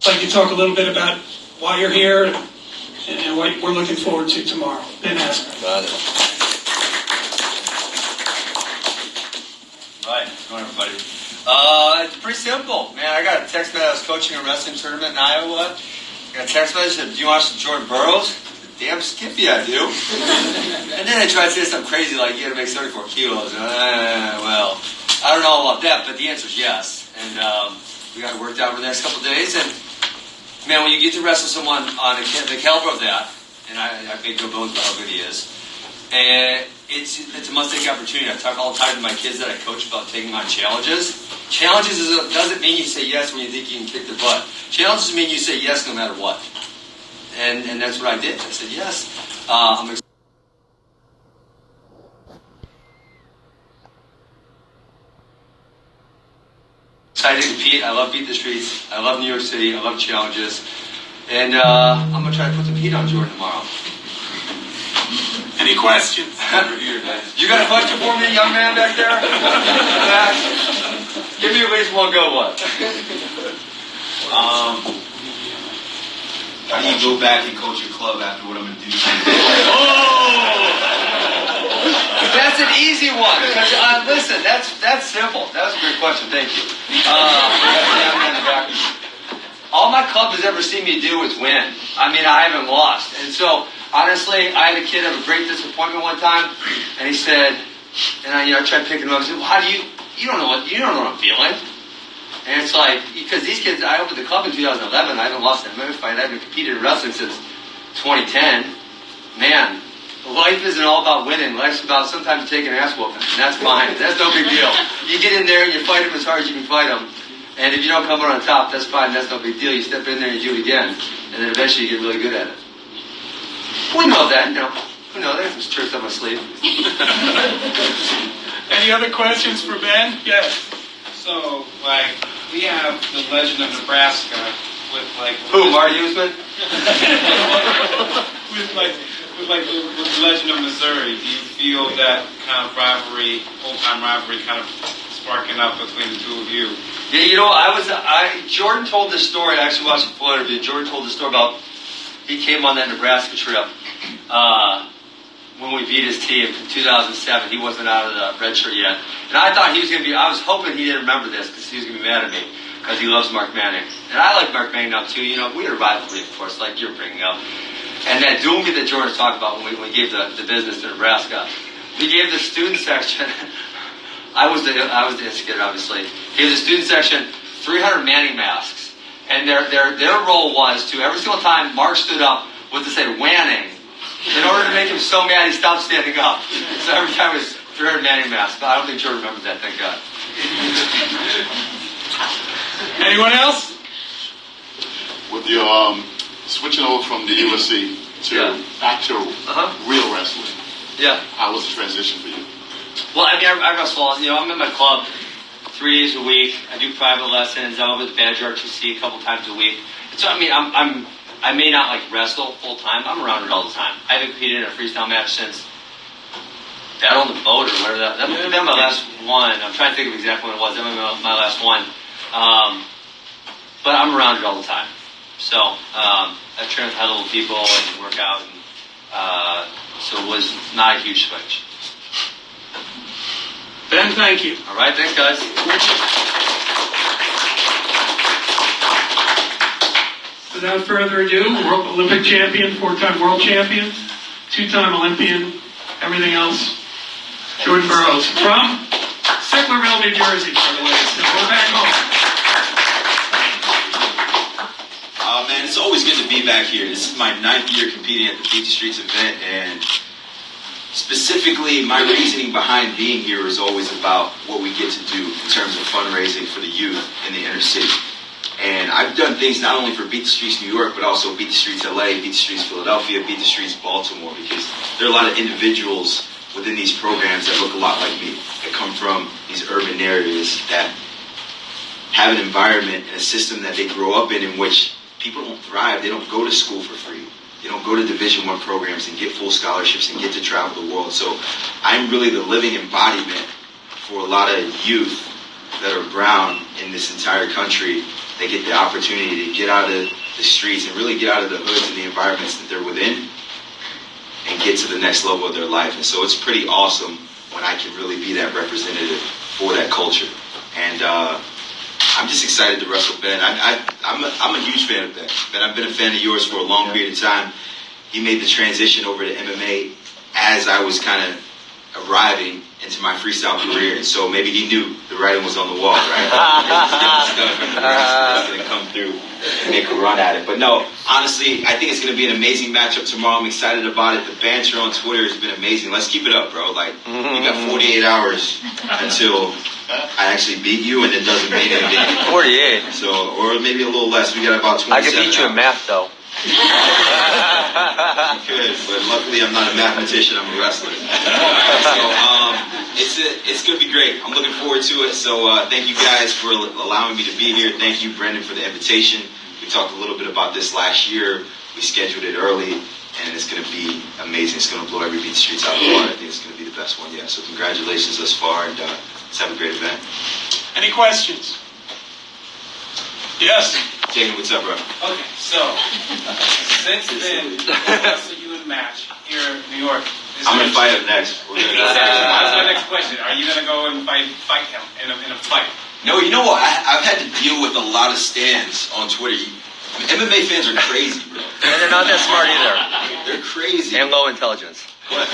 I'd like you to talk a little bit about why you're here and what we're looking forward to tomorrow. Ben Askren. Got it. Right, good morning, everybody. It's pretty simple, man. I got a text message. I was coaching a wrestling tournament in Iowa. I got a text message that, do you watch Jordan Burroughs? Damn skippy, I do. And then I tried to say something crazy like, you got to make 34 kilos. Well, I don't know about that, but the answer is yes. And we got it worked out over the next couple of days. And, man, when you get to wrestle someone on the caliber of that, and I make no bones about how good he is, and it's a must-take opportunity. I talk all the time to my kids that I coach about taking on challenges. Challenges doesn't mean you say yes when you think you can kick their butt. Challenges mean you say yes no matter what. And that's what I did. I said yes. I'm excited to compete. I love beat the streets. I love New York City. I love challenges. And I'm going to try to put some heat on Jordan tomorrow. Any questions? You got a question for me, young man back there? Give me at least one good one. How do you go back and coach your club after what I'm going to do? That's an easy one. Because listen, that's simple. That was a great question. Thank you. All my club has ever seen me do is win. I mean, I haven't lost. And so, honestly, I had a kid have a great disappointment one time, and he said, and I tried picking him up. I said, well, how do you don't know what I'm feeling. And it's like, because these kids, I opened the club in 2011. I haven't lost an MMA fight. I haven't competed in wrestling since 2010. Man, life isn't all about winning. Life's about sometimes taking an ass whooping, and that's fine. That's no big deal. You get in there and you fight them as hard as you can fight them. And if you don't come out on top, that's fine. That's no big deal. You step in there and you do it again. And then eventually you get really good at it. We know that, We know that. There's tricks up my sleeve. Any other questions for Ben? Yes. So, we have the Legend of Nebraska with, Who, Marty Usman? with the Legend of Missouri. Do you feel that kind of rivalry, old-time rivalry, kind of sparking up between the two of you? Yeah, Jordan told this story. I actually watched a full interview. Jordan told this story about he came on that Nebraska trip when we beat his team in 2007. He wasn't out of the red shirt yet. And I thought he was going to be, I was hoping he didn't remember this because he was going to be mad at me because he loves Mark Manning. And I like Mark Manning now too. We had a rivalry, of course, like you're bringing up. And that doomie that Jordan's talking about when we gave the business to Nebraska, we gave the student section, I was the instigator, obviously, gave the student section 300 Manning masks. And their role was to, every single time Mark stood up, was to say Wanning, in order to make him so mad he stopped standing up. So every time it was 300 Manning masks. But I don't think Jordan remembers that, thank God. Anyone else? With your switching over from the UFC to actual real wrestling, how was the transition for you? Well, I wrestle. I'm in my club 3 days a week. I do private lessons. I'm over at the Badger RTC a couple times a week. And so I may not wrestle full time. I'm around it all the time. I haven't competed in a freestyle match since Battle on the Boat or whatever that might have been my last one. I'm trying to think of exactly when it was. That might have been my last one. But I'm around it all the time. So I train with high-level people and work out. And, so it was not a huge switch. Ben, thank you. All right, thanks, guys. Without further ado, Olympic champion, 4-time world champion, 2-time Olympian, everything else, Jordan Burroughs from Sicklerville, New Jersey, by the way. So go back home. Man, it's always good to be back here. This is my 9th year competing at the Beat the Streets event, and specifically my reasoning behind being here is always about what we get to do in terms of fundraising for the youth in the inner city. And I've done things not only for Beat the Streets New York, but also Beat the Streets LA, Beat the Streets Philadelphia, Beat the Streets Baltimore, because there are a lot of individuals within these programs that look a lot like me, that come from these urban areas, that have an environment and a system that they grow up in which people don't thrive. They don't go to school for free. They don't go to Division I programs and get full scholarships and get to travel the world. So I'm really the living embodiment for a lot of youth that are brown in this entire country they get the opportunity to get out of the streets and really get out of the hoods and the environments that they're within and get to the next level of their life. And so it's pretty awesome when I can really be that representative for that culture. And I'm just excited to wrestle Ben. I'm a huge fan of Ben. Ben, I've been a fan of yours for a long period of time. He made the transition over to MMA as I was kind of arriving into my freestyle career, and so maybe he knew the writing was on the wall, right? Stuff and the rest that's going to come through and make a run at it. But no, honestly, I think it's going to be an amazing matchup tomorrow. I'm excited about it. The banter on Twitter has been amazing. Let's keep it up, bro. Like, you got 48 hours until I actually beat you, and it doesn't mean anything. 48. So, or maybe a little less. We got about 27 I could beat you in math, though. You could, but luckily I'm not a mathematician, I'm a wrestler. So it's going to be great. I'm looking forward to it. So thank you guys for allowing me to be here. Thank you, Brendan, for the invitation. We talked a little bit about this last year. We scheduled it early, and it's going to be amazing. It's going to blow every beat streets out of the water. I think it's going to be the best one yet. So congratulations thus far, and let's have a great event. Any questions? Yes. Jaden, what's up, bro? Okay, so since then, wrestle you in a match here in New York. I'm gonna fight him next. We're gonna That's my next question. Are you gonna go and fight him in a fight? No, you know what? I've had to deal with a lot of stands on Twitter. MMA fans are crazy, bro. And they're not that smart either. They're crazy. And low intelligence. But,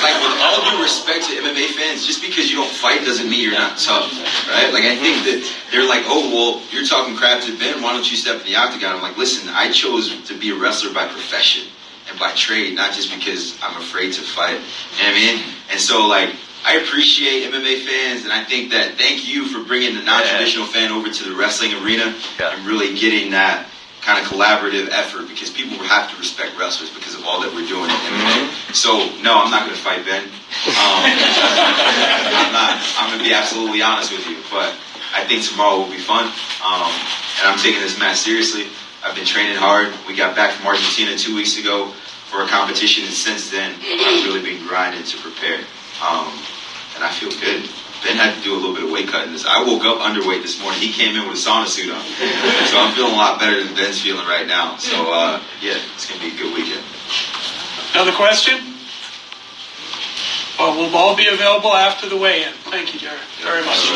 like, with all due respect to MMA fans, just because you don't fight doesn't mean you're not tough, right? Like, I think that they're like, oh, well, you're talking crap to Ben, why don't you step in the octagon? I'm like, listen, I chose to be a wrestler by profession and by trade, not just because I'm afraid to fight. You know what I mean? And so, like, I appreciate MMA fans, and I think that thank you for bringing the non-traditional fan over to the wrestling arena and really getting that kind of collaborative effort, because people have to respect wrestlers because of all that we're doing in MMA. So, no, I'm not going to fight Ben. I'm not. I'm going to be absolutely honest with you. But I think tomorrow will be fun. And I'm taking this match seriously. I've been training hard. We got back from Argentina 2 weeks ago for a competition, and since then, I've really been grinding to prepare. And I feel good. Ben had to do a little bit of weight cutting this. I woke up underweight this morning. He came in with a sauna suit on. So I'm feeling a lot better than Ben's feeling right now. So, yeah, it's going to be a good weekend. Another question? Well, we'll all be available after the weigh-in. Thank you, Jared, very much.